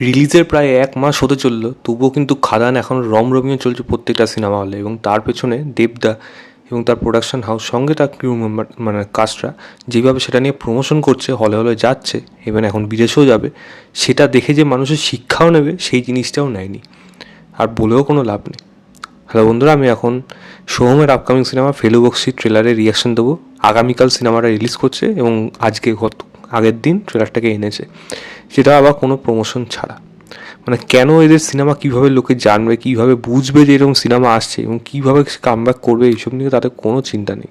রিলিজের প্রায় 1 মাস হতে চলল, তবুও কিন্তু খাদান এখন রমরমিয়ে চলছে প্রত্যেকটা সিনেমা হলে। এবং তার পেছনে দেবদা এবং তার প্রোডাকশন হাউস সঙ্গে তার ক্রিউ মেম্বার মানে কাস্টরা যেভাবে সেটা নিয়ে প্রমোশন করছে, হলে হলে যাচ্ছে, ইভেন এখন বিদেশেও যাবে, সেটা দেখে যে মানুষের শিক্ষাও নেবে সেই জিনিসটাও নেয়নি। আর বলেও কোনো লাভ নেই। হ্যালো বন্ধুরা, আমি এখন সোহমের আপকামিং সিনেমা ফেলু বক্সি ট্রেলারের রিয়াকশন দেবো। আগামীকাল সিনেমাটা রিলিজ করছে এবং আগের দিন ট্রেলারটাকে এনেছে, সেটা আবার কোনো প্রমোশন ছাড়া। মানে কেন এদের সিনেমা কীভাবে লোকে জানবে, কীভাবে বুঝবে যে এরকম সিনেমা আসছে এবং কীভাবে কামব্যাক করবে, এইসব নিয়ে তাদের কোনো চিন্তা নেই।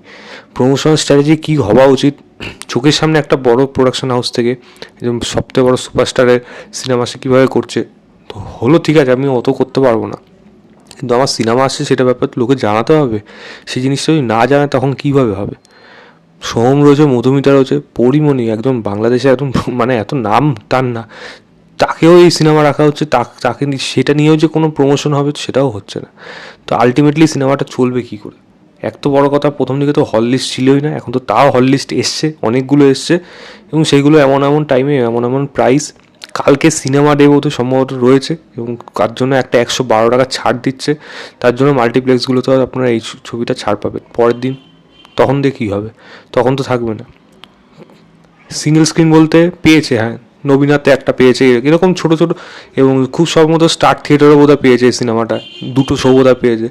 প্রমোশন স্ট্র্যাটেজি কী হওয়া উচিত, চোখের সামনে একটা বড় প্রোডাকশন হাউস থেকে একদম সবথেকে বড় সুপারস্টারের সিনেমা সে কীভাবে করছে, তো হলো ঠিক আছে, আমি অত করতে পারবো না, কিন্তু আমার সিনেমা আসছে সেটা ব্যাপারে লোকে জানাতে হবে। সেই জিনিসটা যদি না জানায় তখন কীভাবে হবে। সোহম রয়েছে, মধুমিতা রয়েছে, পরিমণি একদম বাংলাদেশে একদম মানে এত নাম তার না, তাকেও এই সিনেমা রাখা হচ্ছে, তাকে সেটা নিয়েও যে কোনো প্রমোশন হবে সেটাও হচ্ছে না। তো আলটিমেটলি সিনেমাটা চলবে কী করে? এক তো বড় কথা, প্রথম দিকে তো হল লিস্ট ছিলই না, এখন তো তাও হল লিস্ট এসছে, অনেকগুলো এসছে, এবং সেইগুলো এমন এমন টাইমে এমন এমন প্রাইস। কালকে সিনেমা ডে তো সম্ভবত রয়েছে এবং তার জন্য একটা 112 টাকা ছাড় দিচ্ছে। তার জন্য মাল্টিপ্লেক্সগুলোতে আপনারা এই ছবিটা ছাড় পাবেন পরের দিন। তখন দিয়ে কী হবে? তখন তো থাকবে না। সিঙ্গেল স্ক্রিন বলতে পেয়েছে, হ্যাঁ, নবীনাতে একটা পেয়েছে, এরকম ছোটো ছোটো, এবং খুব সম্ভবত স্টার থিয়েটারও বোধহয় পেয়েছে এই সিনেমাটা, 2টো শো বোধহয় পেয়েছে।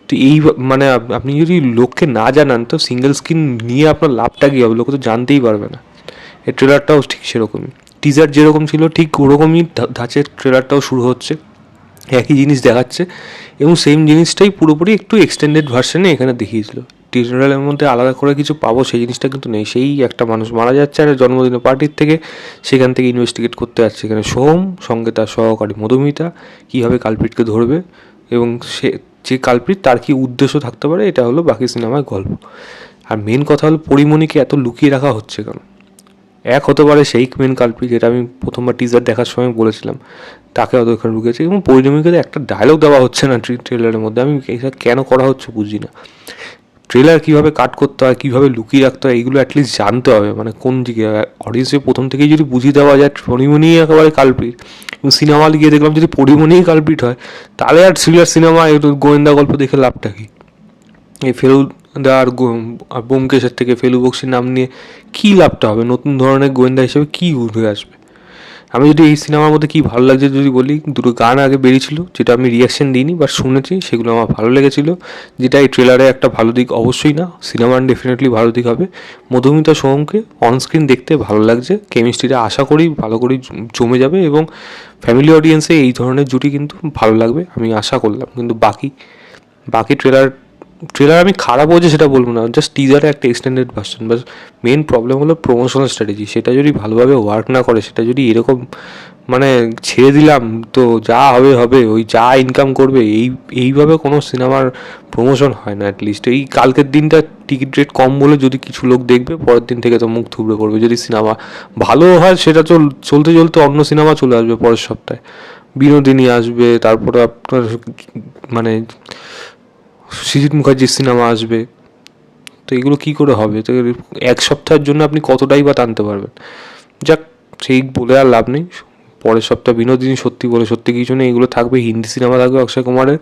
তো এই মানে আপনি যদি লোককে না জানান তো সিঙ্গেল স্ক্রিন নিয়ে আপনার লাভটা কী হবে? লোক তো জানতেই পারবে না। এই ট্রেলারটাও ঠিক সেরকমই, টিজার যেরকম ছিল ঠিক ওরকমই ধাঁচের ট্রেলারটাও শুরু হচ্ছে, একই জিনিস দেখাচ্ছে এবং সেম জিনিসটাই পুরোপুরি একটু এক্সটেন্ডেড ভার্সনে এখানে দেখিয়েছিল। টিউটোরিয়ালের মধ্যে আলাদা করে কিছু পাবো সেই জিনিসটা কিন্তু নেই। সেই একটা মানুষ মারা যাচ্ছে আর জন্মদিনের পার্টির থেকে সেখান থেকে ইনভেস্টিগেট করতে যাচ্ছে এখানে সোহম, সঙ্গে তার সহকারী মধুমিতা কীভাবে কালপিটকে ধরবে এবং সে যে কালপিট তার কী উদ্দেশ্য থাকতে পারে, এটা হলো বাকি সিনেমার গল্প। আর মেন কথা হলো পরিমণিকে এত লুকিয়ে রাখা হচ্ছে কেন? এক হতে পারে সেই মেন কালপিট, যেটা আমি প্রথমবার টিজার দেখার সময় বলেছিলাম, তাকে হয়তো এখানে ঢুকেছে, এবং পরিণমিকে একটা ডায়লগ দেওয়া হচ্ছে না ট্রেলারের মধ্যে। আমি এটা কেন করা হচ্ছে বুঝি না। ট্রেলার কীভাবে কাট করতে হয়, কীভাবে লুকিয়ে রাখতে হয়, এইগুলো অ্যাটলিস্ট জানতে হবে। মানে কোন দিকে অডিয়েন্সে প্রথম থেকেই যদি বুঝিয়ে দেওয়া যায় পরিমণিই একেবারে কালপিট, এবং সিনেমা হলে গিয়ে দেখলাম যদি পরিমণিই কালপিট হয়, তাহলে আর থ্রিলার সিনেমা গোয়েন্দা গল্প দেখে লাভটা কী? এই ফেলুদা আর ব্যোমকেশের থেকে ফেলু বক্সির নাম নিয়ে কী লাভটা হবে? নতুন ধরনের গোয়েন্দা হিসেবে কী উঠে আসবে? আমি যদি এই সিনেমার মধ্যে কী ভালো লাগছে যদি বলি, 2টো গান আগে বেরিয়েছিল যেটা আমি রিয়াকশন দিইনি বাট শুনেছি, সেগুলো আমার ভালো লেগেছিলো, যেটা এই ট্রেলারে একটা ভালো দিক অবশ্যই না, সিনেমার ডেফিনেটলি ভালো দিক হবে। মধুমিতা সোহমকে অনস্ক্রিন দেখতে ভালো লাগছে, কেমিস্ট্রিটা আশা করি ভালো করেই জমে যাবে এবং ফ্যামিলি অডিয়েন্সে এই ধরনের জুটি কিন্তু ভালো লাগবে আমি আশা করলাম। কিন্তু বাকি ট্রেলার আমি খারাপ হয়েছে সেটা বলবো না, জাস্ট টিজারে একটা এক্সটেন্ডেড ভার্সন। বাস মেন প্রবলেম হলো প্রমোশনাল স্ট্র্যাটেজি, সেটা যদি ভালোভাবে ওয়ার্ক না করে, সেটা যদি এরকম মানে ছেড়ে দিলাম তো যা হবে হবে, ওই যা ইনকাম করবে, এইভাবে কোনো সিনেমার প্রমোশন হয় না। অ্যাটলিস্ট এই কালকের দিনটা টিকিট রেট কম বলে যদি কিছু লোক দেখবে, পরের দিন থেকে তো মুখ থুবড়ে পড়বে। যদি সিনেমা ভালো হয় সেটা তো চলতে চলতে অন্য সিনেমা চলে আসবে পরের সপ্তাহে, বিনোদিনী আসবে, তারপরে আপনার মানে সৃজিত মুখার্জির সিনেমা আসবে। তো এগুলো কী করে হবে? তো এক সপ্তাহের জন্য আপনি কতটাই বা টানতে পারবেন? যাক, সেই বলে আর লাভ নেই। পরের সপ্তাহ বিনোদিনী সত্যি কিছু নেই, এগুলো থাকবে, হিন্দি সিনেমা থাকবে অক্ষয় কুমারের,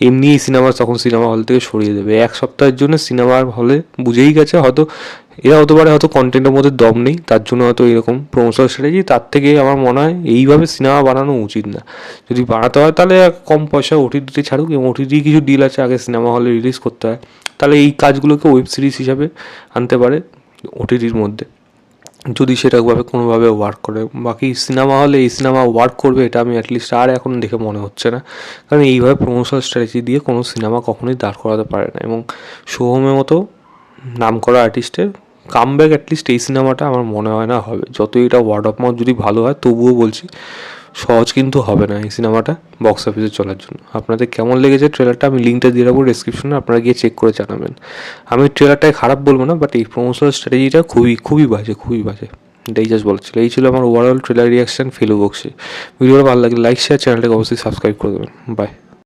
এমনি এই সিনেমা তখন সিনেমা হল থেকে সরিয়ে দেবে। এক সপ্তাহের জন্য সিনেমার হলে বুঝেই গেছে হয়তো এরা হতে পারে, হয়তো কন্টেন্টের মধ্যে দম নেই, তার জন্য হয়তো এরকম প্রমোশনাল স্ট্র্যাটেজি। তার থেকে আমার মনে হয় এইভাবে সিনেমা বানানো উচিত না। যদি বানাতে হয় তাহলে কম পয়সায় ওটিটিতে ছাড়ুক, এবং ওটিটি কিছু ডিল আছে, আগে সিনেমা হলে রিলিজ করতে হয়, তাহলে এই কাজগুলোকে ওয়েব সিরিজ হিসাবে আনতে পারে ওটিটির মধ্যে, যদি সেটাভাবে কোনোভাবে ওয়ার্ক করে। বাকি সিনেমা হলে এই সিনেমা ওয়ার্ক করবে এটা আমি অ্যাটলিস্ট আর এখন দেখে মনে হচ্ছে না, কারণ এইভাবে প্রমোশনাল স্ট্র্যাটেজি দিয়ে কোনো সিনেমা কখনোই দাঁড় করাতে পারে না। এবং সোহমের মতো নামকরা আর্টিস্টের কামব্যাক অ্যাটলিস্ট এই সিনেমাটা আমার মনে হয় না হবে। যতই এটা ওয়ার্ড অফ মাউথ যদি ভালো হয়, তবুও বলছি সহজ কিন্তু হবে না এই সিনেমাটা বক্স অফিসে চলার জন্য। আপনাদের কেমন লেগেছে ট্রেলারটা আমি লিঙ্কটা দিয়ে রাখবো ডেসক্রিপশনে, আপনারা গিয়ে চেক করে জানাবেন। আমি ট্রেলারটাই খারাপ বলবো না, বাট এই প্রমোশনাল স্ট্র্যাটেজিটা খুবই বাজে। এটাই জাস্ট বলছিল। এই ছিল আমার overall trailer reaction Felu Bakshi. ভিডিওটা ভালো লাগলে লাইক শেয়ার, চ্যানেলটাকে অবশ্যই সাবস্ক্রাইব করে দেবেন। বাই।